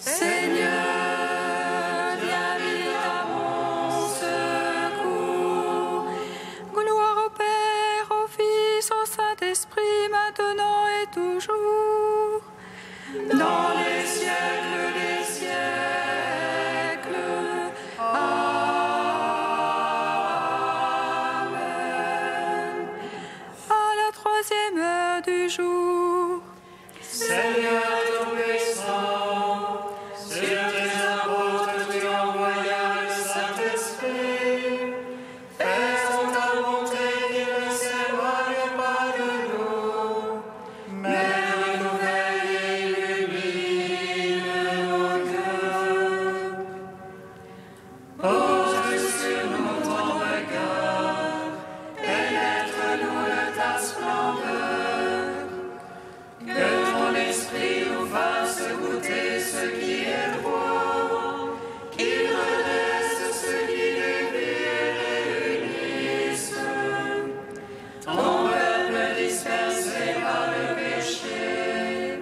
Seigneur, viens vite à mon secours. Gloire au Père, au Fils, au Saint-Esprit, maintenant et toujours, dans les siècles des siècles. Amen. À la troisième heure du jour, Seigneur tout-puissant, sur tes apôtres tu envoyas le Saint-Esprit. Fais-en ta bonté qu'il ne s'éloigne pas de nous, mais renouvelle et illumine nos cœurs. Pose sur nous ton regard, pénètre-nous de ta splendeur. Que ton esprit nous fasse goûter ce qui est droit, qu'il redresse ce qui dévie et réunisse ton peuple dispersé par le péché.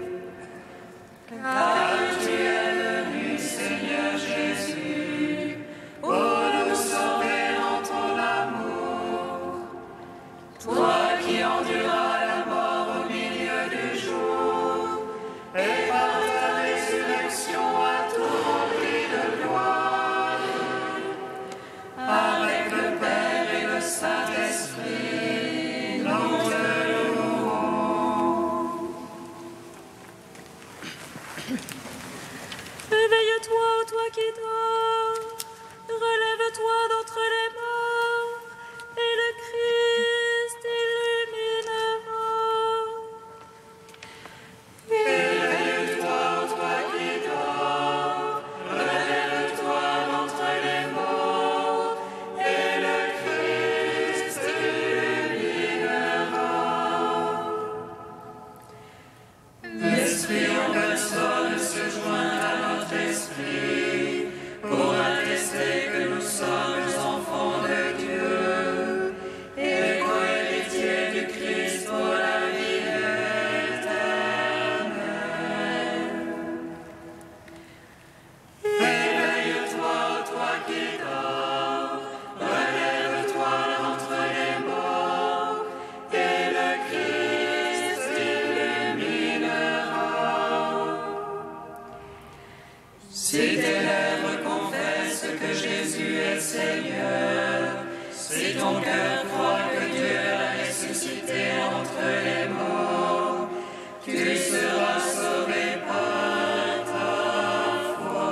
Car tu es venu, Seigneur Jésus, pour nous sauver dans ton amour. Toi qui enduras la mort au milieu du jour, et par ta résurrection à tout rempli de gloire, avec le Père et le Saint-Esprit, nous te louons. réveille-toi, ô toi qui dors, relève-toi d'entre les morts, et le Christ illuminera. Éveille-toi, toi qui dors, relève-toi d'entre les morts, et le Christ illuminera. L'Esprit en personne se joint à notre esprit pour attester que nous sommes enfants de Dieu et co-héritiers du Christ pour la vie éternelle. Éveille-toi, toi qui dors, relève-toi d'entre les morts, et le Christ illuminera. Si tes lèvres confessent que Jésus est Seigneur, si ton cœur croit que Dieu l'a ressuscité entre les morts, tu seras sauvé par ta foi.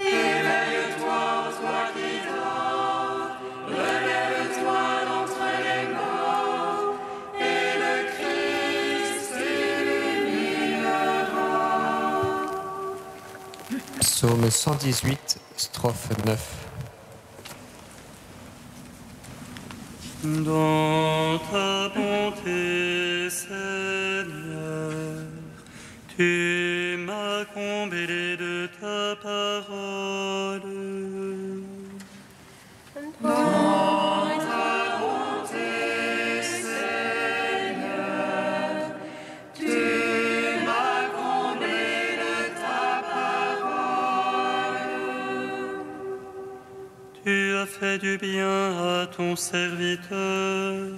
Éveille-toi, toi qui dors, relève-toi d'entre les morts, et le Christ illuminera. Psaume 118, strophe 9. Dans ta bonté, Seigneur, tu m'as comblé de ta parole. Dans ta bonté, Seigneur, tu m'as comblé de ta parole. Tu as fait du bien à ton serviteur,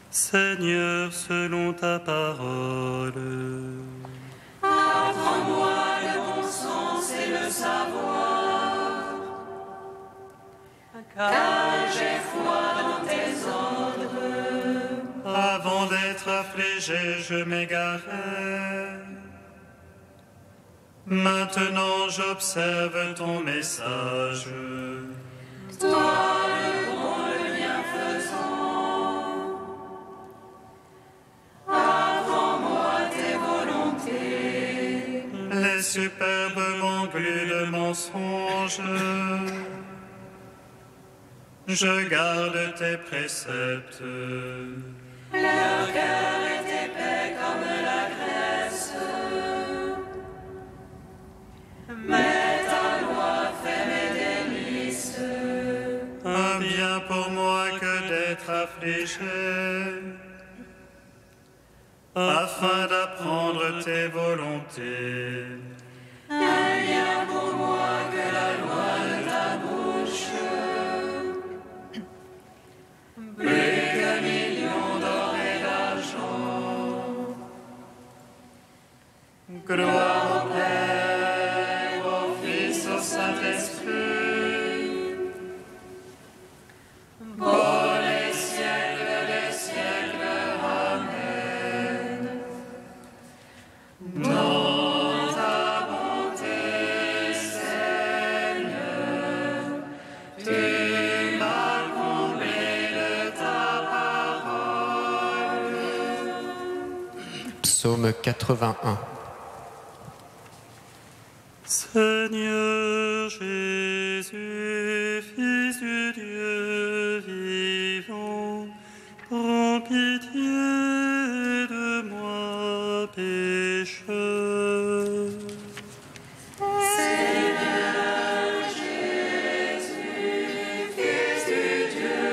Seigneur, selon ta parole. Apprends-moi le bon sens et le savoir, car j'ai foi dans tes ordres. Avant d'être affligé, je m'égarais. Maintenant, j'observe ton message. Toi, le bon, le bienfaisant, apprends-moi tes volontés. Les superbes m'engluent de mensonges. Je garde tes préceptes. Leur cœur est épais comme la graisse, mais ta loi fait mes délices. Un bien pour moi que d'être affligé, afin d'apprendre d'apprendre tes volontés. Un bien pour moi que la loi de ta bouche. Plus qu'un million d'or et d'argent. Gloire au Père, au Fils, au Saint-Esprit. Pour les siècles des siècles. Amen. Dans ta bonté, Seigneur, tu m'as comblé de ta parole. Psaume 81. Seigneur Jésus, Fils du Dieu vivant, prends pitié de moi, pécheur. Seigneur Jésus, Fils du Dieu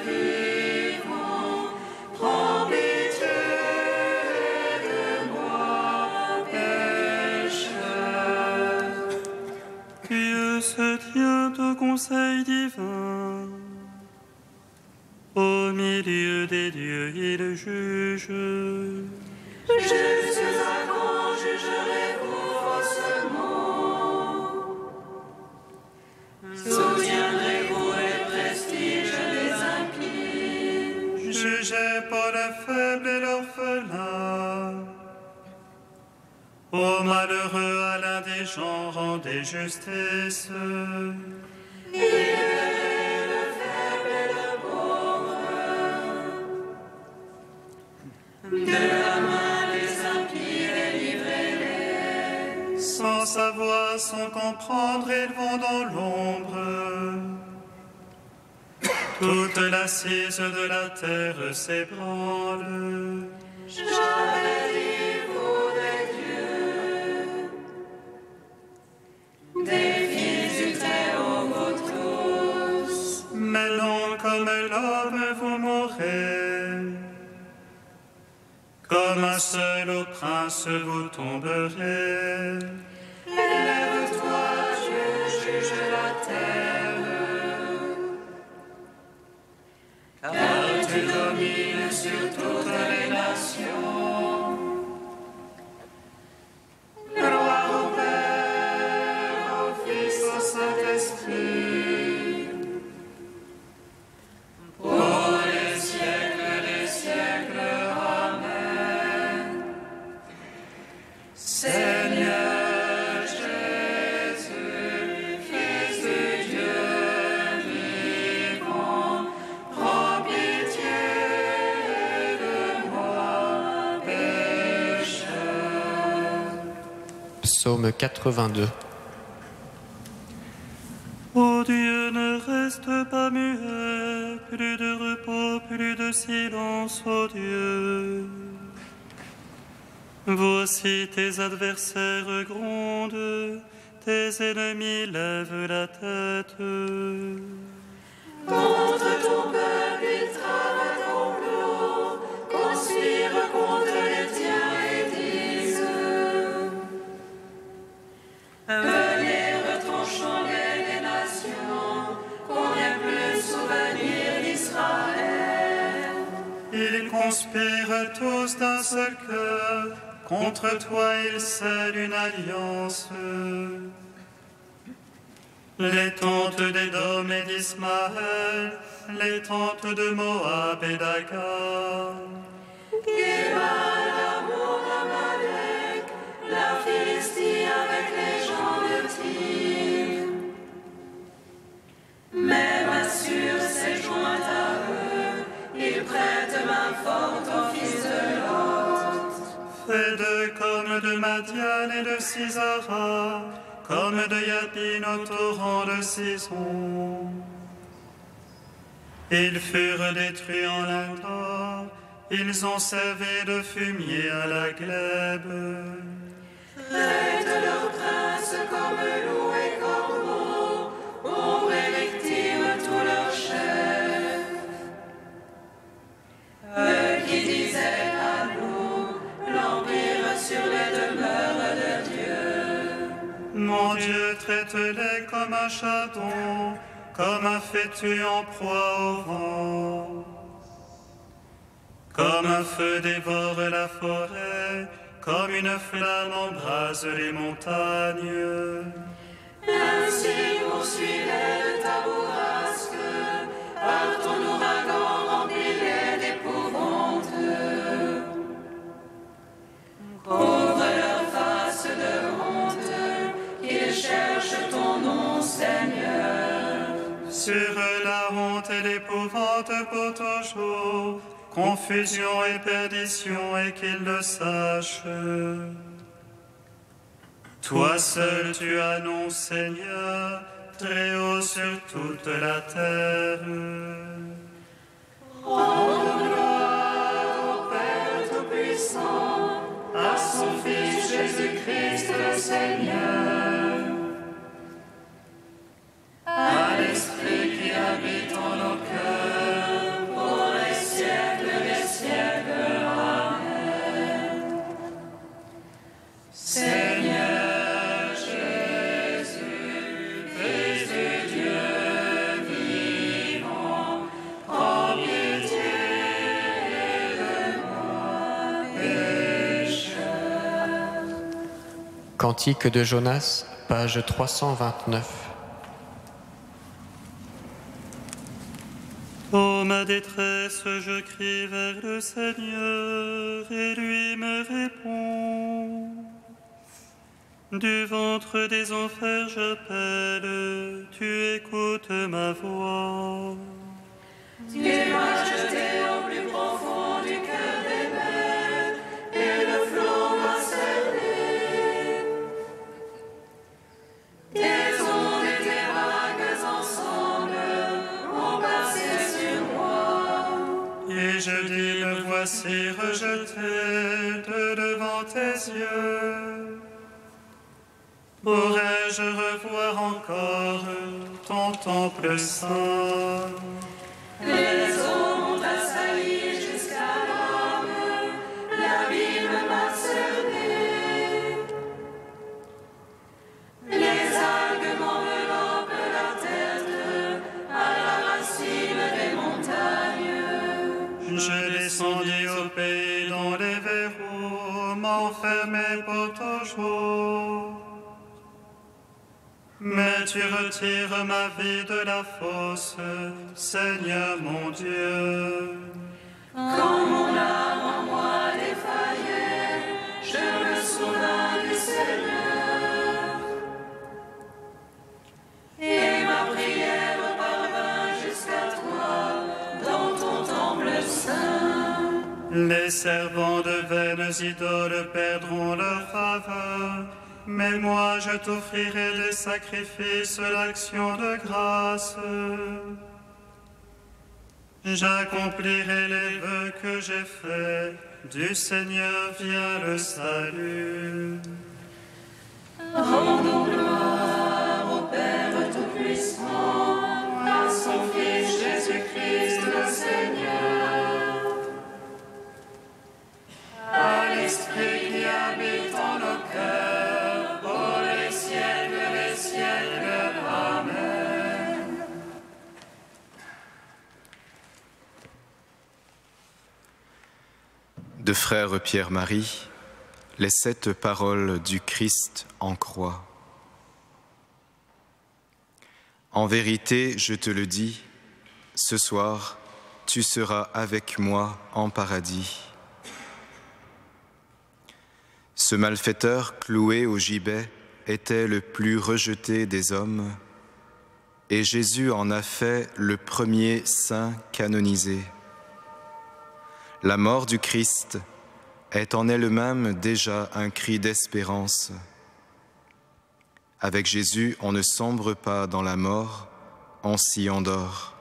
vivant, prends pitié de moi, pécheur. Dieu se tient au conseil divin. Au milieu des dieux, il juge. Jusqu'à quand jugerez-vous faussement? Soutiendrez-vous les prestiges des impies? Jugez pour le faible et l'orphelin. Ô malheureux, à l'indigent, rendez justice. Libérez le faible et le pauvre de la main des impies, délivrez-les. Sans savoir, sans comprendre, ils vont dans l'ombre. Toute l'assise de la terre s'ébranle. J'avais dit, vous des dieux, des fils du Très-Haut, vous tous. Mais non, comme l'homme, vous mourrez. Comme un seul au prince, vous tomberez. Lève-toi, Dieu, juge la terre, car tu domines sur toutes les nations. Gloire au Père, au Fils, au Saint-Esprit. Pour les siècles des siècles. Amen. Seigneur Jésus, Fils du Dieu vivant, prends pitié de moi, pécheur. Psaume 82. Ô Dieu, ne reste pas muet, plus de repos, plus de silence, ô Dieu. Voici tes adversaires grondent, tes ennemis lèvent la tête. Contre ton peuple, ils trament un complot, conspirent contre les tiens et disent: venez, retranchons les nations, qu'on n'ait plus souvenir d'Israël. Ils conspirent tous d'un seul cœur. Contre toi, ils scellent une alliance. Les tentes d'Édom et d'Ismaël, les tentes de Moab et d'Agar. Guébal, l'amour d'Amalek, la Philistie avec les gens de Tyr. Même Assur s'est joint à eux, ils prêtent main forte aux fils de Lot. Fais d'eux comme de Madian et de Sisara, comme de Yabin au torrent de Sison. Ils furent détruits en un temps, ils ont servi de fumier à la glèbe. Faites leurs princes comme loups et corbeaux, ombre et victime tous leurs chefs. Eux qui disaient à nous, l'empire sur les demeures de Dieu. Mon Dieu, traite-les comme un chaton, comme un fétu en proie au vent. Comme un feu dévore la forêt, comme une flamme embrase les montagnes. Ainsi poursuis-les de ta bourrasque, par ton ouragan remplis-les d'épouvante. Couvre leur face de honte, qu'ils cherchent ton nom, Seigneur. Sur la honte et l'épouvante pour toujours, confusion et perdition, et qu'ils le sachent. Toi seul tu annonces, Seigneur, très haut sur toute la terre. Rendons gloire au Père Tout-Puissant, à son Fils Jésus-Christ le Seigneur, à l'Esprit qui habite en nos cœurs, pour les siècles des siècles. Amen. Seigneur Jésus, Fils de Dieu vivant, prends pitié de moi, pécheur. Cantique de Jonas, page 329. Ô ma détresse, je crie vers le Seigneur, et lui me répond. Du ventre des enfers j'appelle, tu écoutes ma voix. Tu m'as jeté au plus profond du cœur des mers, et le flot m'a cerné. Tes ondes et tes vagues ensemble ont passé sur moi. Et je dis, me voici rejeté de devant tes yeux. Pourrais-je revoir encore ton temple saint? Les eaux m'ont assailli jusqu'à l'âme, l'abîme m'a cerné. Les algues m'enveloppent la tête, à la racine des montagnes. Je descendis au pays dont les verrous m'enfermaient pour toujours. Mais tu retires ma vie de la fosse, Seigneur mon Dieu. Quand mon âme en moi défaillait, je me souvins du Seigneur. Et ma prière parvint jusqu'à toi, dans ton temple saint. Les servants de vaines idoles perdront leur faveur, mais moi je t'offrirai des sacrifices, l'action de grâce. J'accomplirai les vœux que j'ai faits, du Seigneur vient le salut. Rendons gloire au Père Tout-Puissant, à son Fils Jésus-Christ le Seigneur, à l'Esprit qui habite en nos cœurs, pour les siècles des siècles. Amen. De frère Pierre-Marie, les 7 paroles du Christ en croix. En vérité, je te le dis, ce soir, tu seras avec moi en paradis. Ce malfaiteur cloué au gibet était le plus rejeté des hommes, et Jésus en a fait le premier saint canonisé. La mort du Christ est en elle-même déjà un cri d'espérance. Avec Jésus, on ne sombre pas dans la mort, on s'y endort.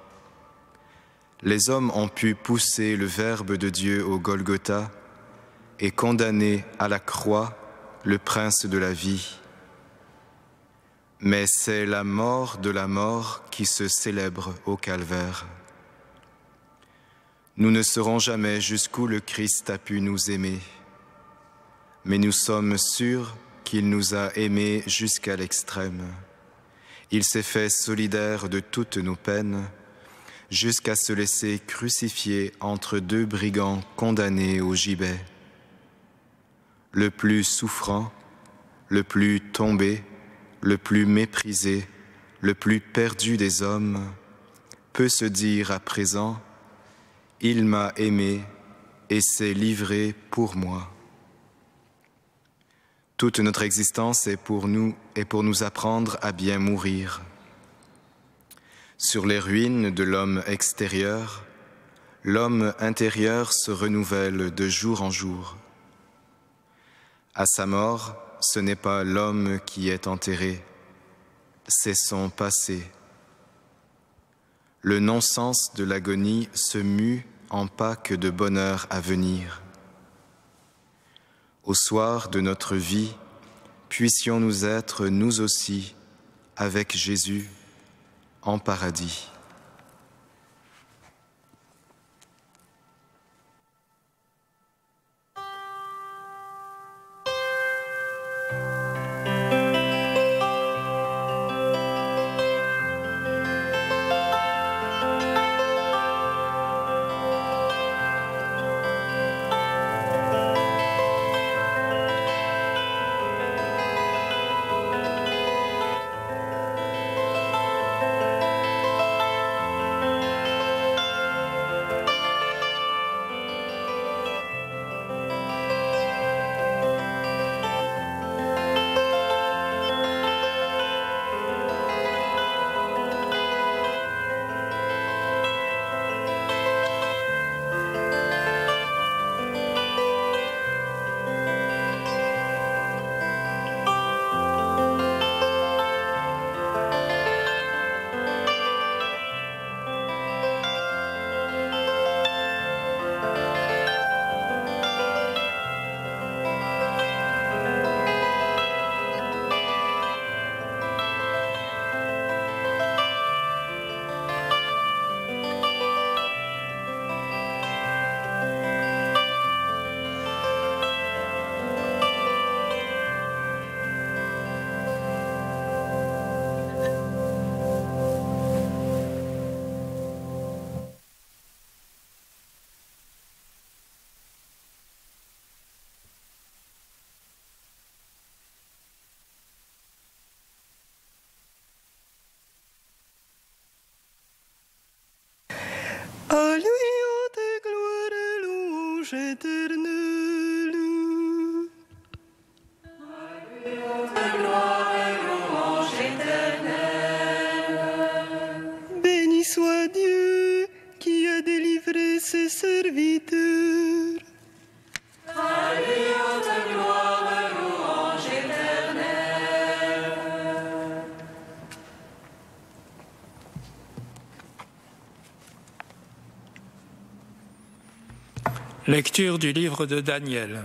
Les hommes ont pu pousser le Verbe de Dieu au Golgotha et condamner à la croix le Prince de la vie. Mais c'est la mort de la mort qui se célèbre au Calvaire. Nous ne saurons jamais jusqu'où le Christ a pu nous aimer. mais nous sommes sûrs qu'il nous a aimés jusqu'à l'extrême. Il s'est fait solidaire de toutes nos peines, jusqu'à se laisser crucifier entre deux brigands condamnés au gibet. Le plus souffrant, le plus tombé, le plus méprisé, le plus perdu des hommes, peut se dire à présent « Il m'a aimé et s'est livré pour moi ». Toute notre existence est pour nous apprendre à bien mourir. Sur les ruines de l'homme extérieur, l'homme intérieur se renouvelle de jour en jour. À sa mort, ce n'est pas l'homme qui est enterré, c'est son passé. Le non-sens de l'agonie se mue en Pâques de bonheur à venir. Au soir de notre vie, puissions-nous être, nous aussi, avec Jésus, en paradis. À lui haute gloire et louange éternelle. À lui haute gloire et louange éternelle. Béni soit Dieu qui a délivré ses serviteurs. À lui haute gloire et louange éternelle. Lecture du livre de Daniel.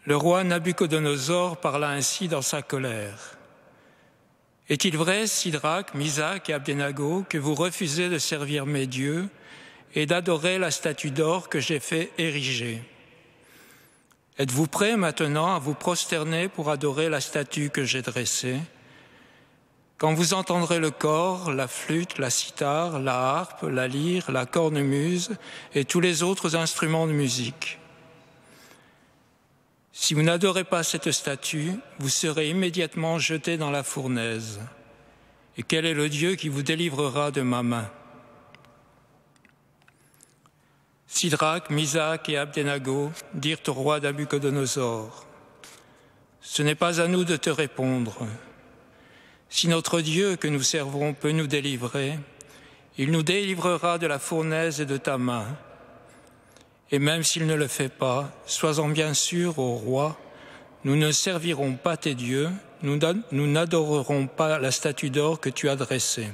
Le roi Nabuchodonosor parla ainsi dans sa colère. Est-il vrai, Sidrac, Misac et Abdenago, que vous refusez de servir mes dieux et d'adorer la statue d'or que j'ai fait ériger? Êtes-vous prêts maintenant à vous prosterner pour adorer la statue que j'ai dressée? Quand vous entendrez le cor, la flûte, la cithare, la harpe, la lyre, la cornemuse et tous les autres instruments de musique. Si vous n'adorez pas cette statue, vous serez immédiatement jetés dans la fournaise. Et quel est le Dieu qui vous délivrera de ma main? Sidrac, Misac et Abdenago dirent au roi Nabuchodonosor, « Ce n'est pas à nous de te répondre. Si notre Dieu que nous servons peut nous délivrer, il nous délivrera de la fournaise et de ta main. Et même s'il ne le fait pas, sois-en bien sûr, ô roi, nous ne servirons pas tes dieux, nous n'adorerons pas la statue d'or que tu as dressée. »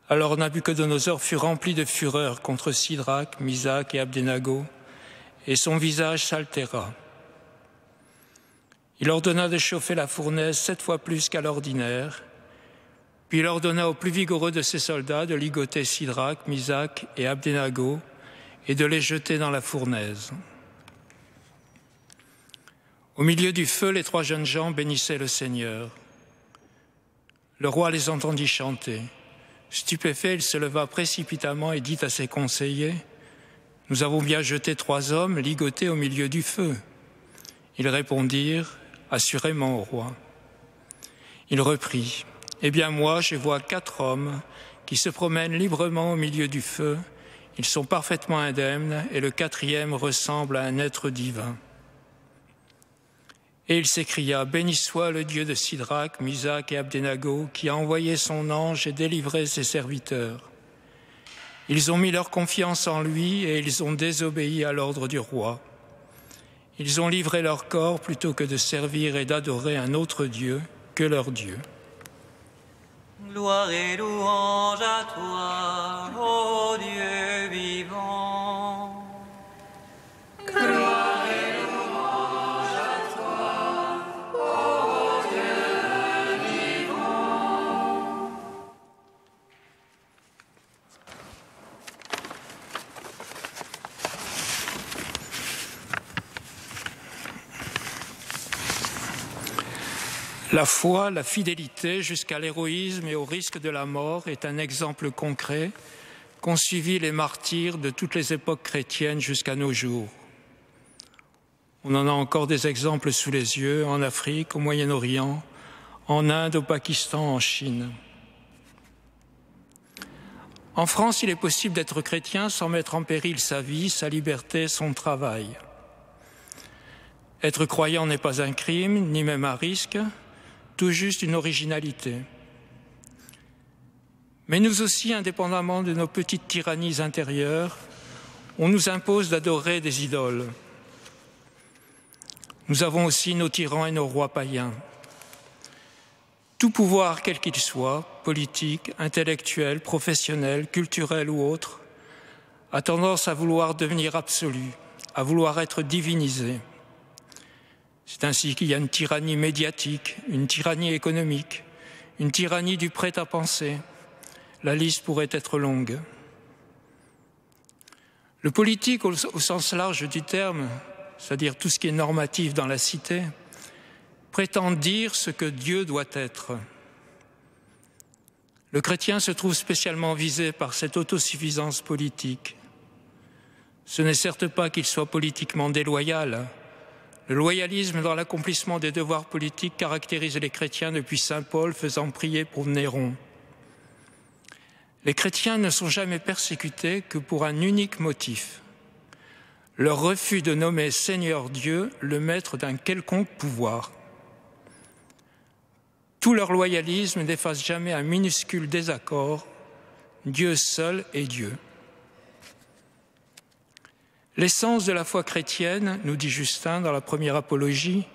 Alors Nabuchodonosor fut rempli de fureur contre Sidrac, Misac et Abdenago, et son visage s'altéra. Il ordonna de chauffer la fournaise 7 fois plus qu'à l'ordinaire, puis il ordonna au plus vigoureux de ses soldats de ligoter Sidrac, Misac et Abdenago et de les jeter dans la fournaise. Au milieu du feu, les 3 jeunes gens bénissaient le Seigneur. Le roi les entendit chanter. Stupéfait, il se leva précipitamment et dit à ses conseillers : « Nous avons bien jeté 3 hommes ligotés au milieu du feu. » Ils répondirent : « Assurément, au roi. » Il reprit : « Eh bien moi, je vois 4 hommes qui se promènent librement au milieu du feu. Ils sont parfaitement indemnes et le 4e ressemble à un être divin. » Et il s'écria : « Béni soit le Dieu de Sidrac, Misac et Abdenago, qui a envoyé son ange et délivré ses serviteurs. Ils ont mis leur confiance en lui et ils ont désobéi à l'ordre du roi. Ils ont livré leur corps plutôt que de servir et d'adorer un autre Dieu que leur Dieu. » Gloire et louange à toi, ô Dieu vivant. Gloire et louange à toi, ô Dieu vivant. La foi, la fidélité jusqu'à l'héroïsme et au risque de la mort est un exemple concret qu'ont suivi les martyrs de toutes les époques chrétiennes jusqu'à nos jours. On en a encore des exemples sous les yeux, en Afrique, au Moyen-Orient, en Inde, au Pakistan, en Chine. En France, il est possible d'être chrétien sans mettre en péril sa vie, sa liberté, son travail. Être croyant n'est pas un crime, ni même un risque, tout juste une originalité. Mais nous aussi, indépendamment de nos petites tyrannies intérieures, on nous impose d'adorer des idoles. Nous avons aussi nos tyrans et nos rois païens. Tout pouvoir, quel qu'il soit, politique, intellectuel, professionnel, culturel ou autre, a tendance à vouloir devenir absolu, à vouloir être divinisé. C'est ainsi qu'il y a une tyrannie médiatique, une tyrannie économique, une tyrannie du prêt-à-penser. La liste pourrait être longue. Le politique, au sens large du terme, c'est-à-dire tout ce qui est normatif dans la cité, prétend dire ce que Dieu doit être. Le chrétien se trouve spécialement visé par cette autosuffisance politique. Ce n'est certes pas qu'il soit politiquement déloyal. Le loyalisme dans l'accomplissement des devoirs politiques caractérise les chrétiens depuis saint Paul faisant prier pour Néron. Les chrétiens ne sont jamais persécutés que pour un unique motif, leur refus de nommer Seigneur Dieu le maître d'un quelconque pouvoir. Tout leur loyalisme n'efface jamais un minuscule désaccord. Dieu seul est Dieu. L'essence de la foi chrétienne, nous dit Justin dans la première apologie,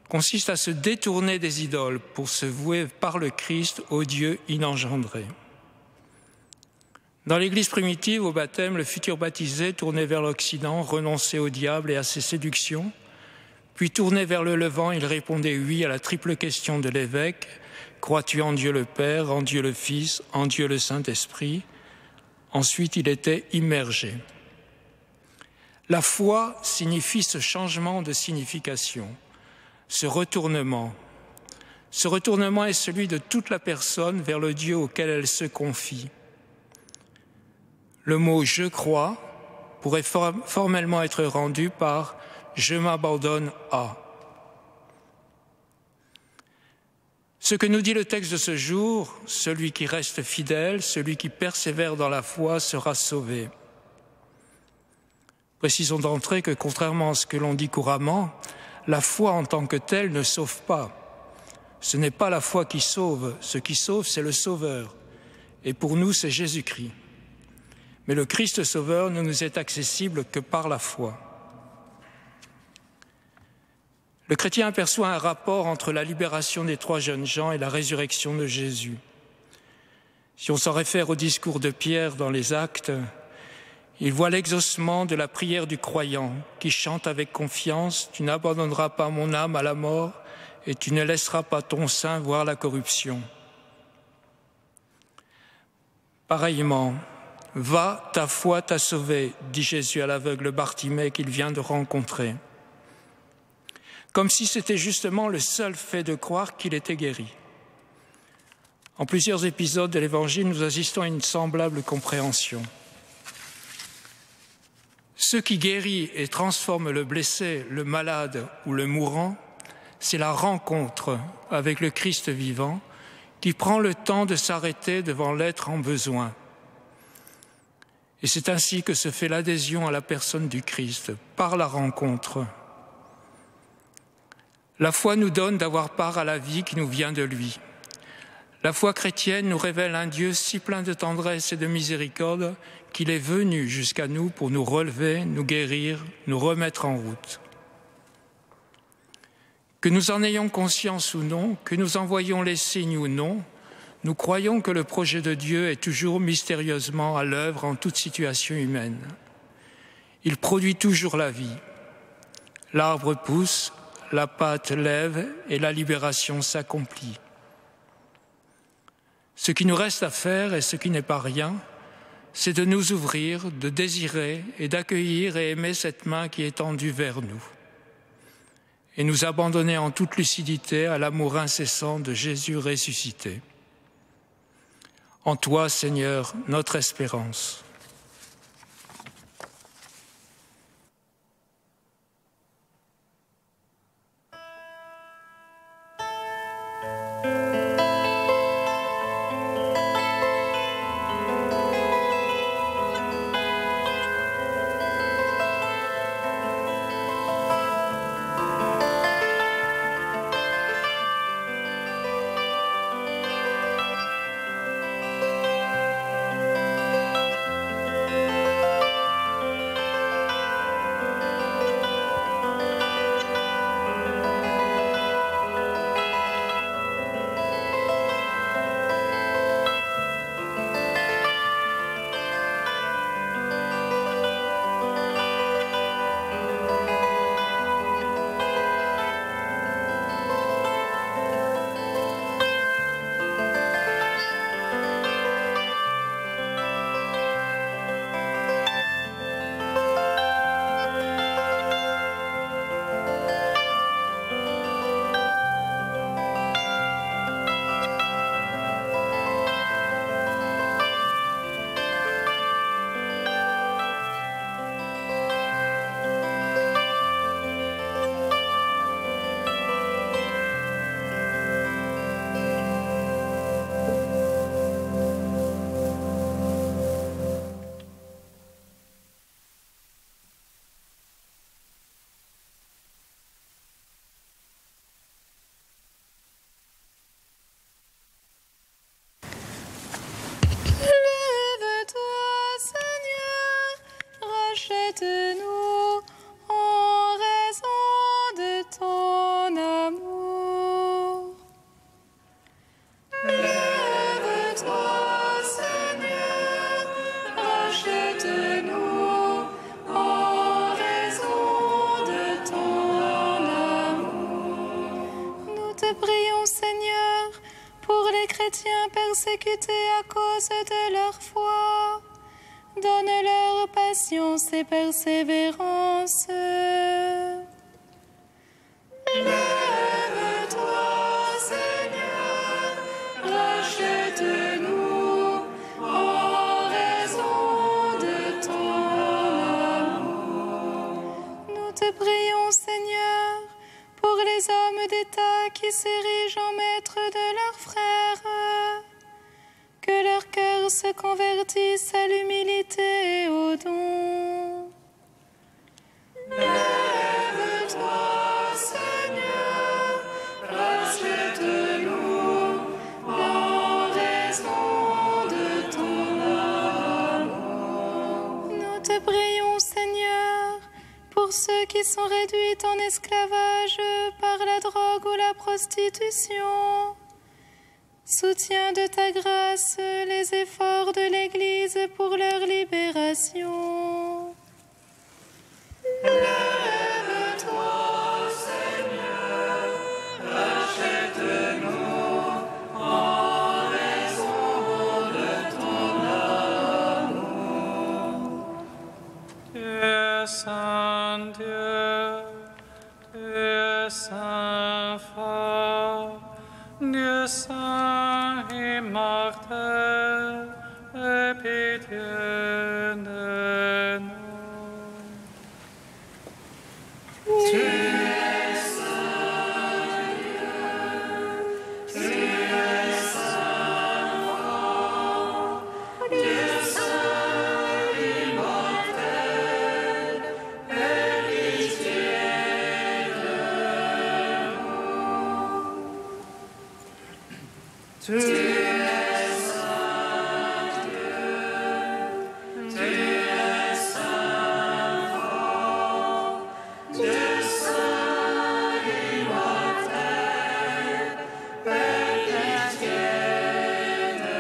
consiste à se détourner des idoles pour se vouer par le Christ au Dieu inengendré. Dans l'Église primitive, au baptême, le futur baptisé tournait vers l'Occident, renonçait au diable et à ses séductions, puis tourné vers le Levant, il répondait oui à la triple question de l'évêque : crois-tu en Dieu le Père, en Dieu le Fils, en Dieu le Saint-Esprit ? Ensuite, il était immergé. La foi signifie ce changement de signification, ce retournement. Ce retournement est celui de toute la personne vers le Dieu auquel elle se confie. Le mot « je crois » pourrait formellement être rendu par « je m'abandonne à ». Ce que nous dit le texte de ce jour, celui qui reste fidèle, celui qui persévère dans la foi sera sauvé. Précisons d'entrée que, contrairement à ce que l'on dit couramment, la foi en tant que telle ne sauve pas. Ce n'est pas la foi qui sauve. Ce qui sauve, c'est le Sauveur. Et pour nous, c'est Jésus-Christ. Mais le Christ Sauveur ne nous est accessible que par la foi. Le chrétien aperçoit un rapport entre la libération des 3 jeunes gens et la résurrection de Jésus. Si on s'en réfère au discours de Pierre dans les Actes, il voit l'exaucement de la prière du croyant qui chante avec confiance « Tu n'abandonneras pas mon âme à la mort et tu ne laisseras pas ton sein voir la corruption ». Pareillement, Va, ta foi t'a sauvé, dit Jésus à l'aveugle Bartimée qu'il vient de rencontrer. Comme si c'était justement le seul fait de croire qu'il était guéri. En plusieurs épisodes de l'Évangile, nous assistons à une semblable compréhension. Ce qui guérit et transforme le blessé, le malade ou le mourant, c'est la rencontre avec le Christ vivant qui prend le temps de s'arrêter devant l'être en besoin. Et c'est ainsi que se fait l'adhésion à la personne du Christ, par la rencontre. La foi nous donne d'avoir part à la vie qui nous vient de lui. La foi chrétienne nous révèle un Dieu si plein de tendresse et de miséricorde qu'il est venu jusqu'à nous pour nous relever, nous guérir, nous remettre en route. Que nous en ayons conscience ou non, que nous en voyions les signes ou non, nous croyons que le projet de Dieu est toujours mystérieusement à l'œuvre en toute situation humaine. Il produit toujours la vie. L'arbre pousse, la pâte lève et la libération s'accomplit. Ce qui nous reste à faire, et ce qui n'est pas rien, c'est de nous ouvrir, de désirer et d'accueillir et aimer cette main qui est tendue vers nous. Et nous abandonner en toute lucidité à l'amour incessant de Jésus ressuscité. En toi, Seigneur, notre espérance. Rachète-nous en raison de ton amour. Lève-toi, Seigneur, rachète-nous en raison de ton amour. Nous te prions, Seigneur, pour les chrétiens persécutés à cause de leur foi. Donne-leur patience et persévérance. Lève-toi, Seigneur, rachète-nous en raison de ton amour. Nous te prions, Seigneur, pour les hommes d'État qui s'érigent en maîtres de leurs frères. Que leur cœur se convertisse à l'humilité et au don. Lève-toi, Seigneur, rachète-nous en raison de ton amour. Nous te prions, Seigneur, pour ceux qui sont réduits en esclavage par la drogue ou la prostitution. Soutiens de ta grâce les efforts de l'Église pour leur libération. Lève-toi, Seigneur, rachète-nous en raison de ton amour. es saint Dieu, tu es saint fort, Dieu saint immortel, aie pitié de nous. Tu es saint Dieu, tu es saint fort, Dieu saint immortel, aie pitié de nous. Tu es saint Dieu, tu es saint fort, Dieu saint immortel, aie pitié de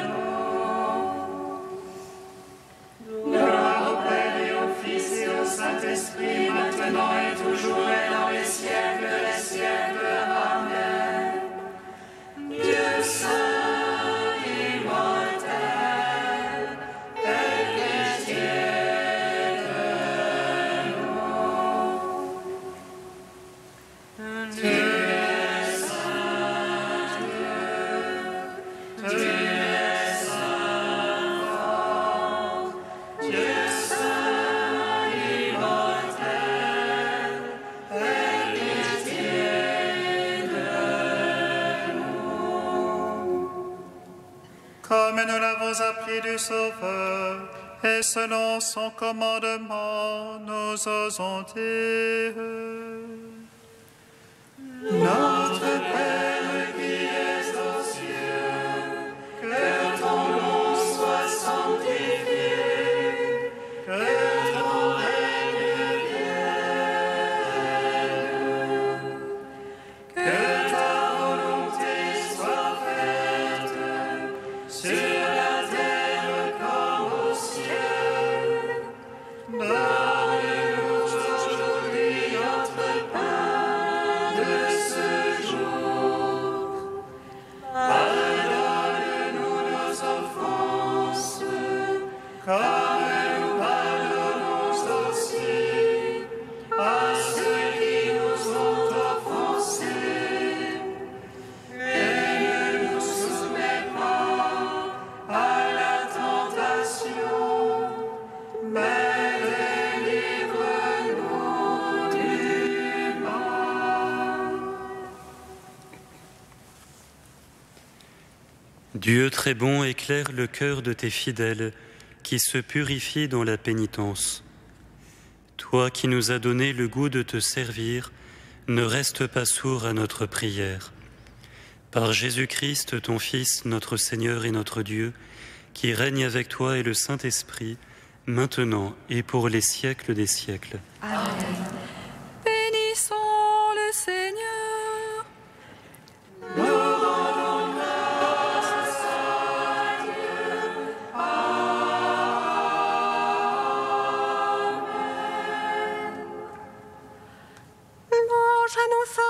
nous. Gloire au Père et au Fils et au Saint-Esprit, maintenant et toujours et dans les siècles des siècles. Amen. Dieu saint immortel, aie pitié de nous. Tu es saint Dieu, tu es saint fort, Dieu saint immortel, aie pitié de nous. Comme nous l'avons appris du Sauveur, et selon son commandement, nous osons dire: Notre Père qui es aux cieux, que ton nom soit sanctifié, que ton règne vienne, que ta volonté soit faite sur la terre comme au ciel. Donne-nous aujourd'hui notre pain de ce jour. Pardonne-nous nos offenses, comme nous pardonnons aussi à ceux qui nous ont offensés. Et ne nous soumets pas à la tentation, mais délivre-nous du mal. Dieu très bon, éclaire le cœur de tes fidèles qui se purifient dans la pénitence. Toi qui nous as donné le goût de te servir, ne reste pas sourd à notre prière. Par Jésus-Christ, ton Fils, notre Seigneur et notre Dieu, qui règne avec toi et le Saint-Esprit, maintenant et pour les siècles des siècles. Bénissons le Seigneur. Louange à nos saints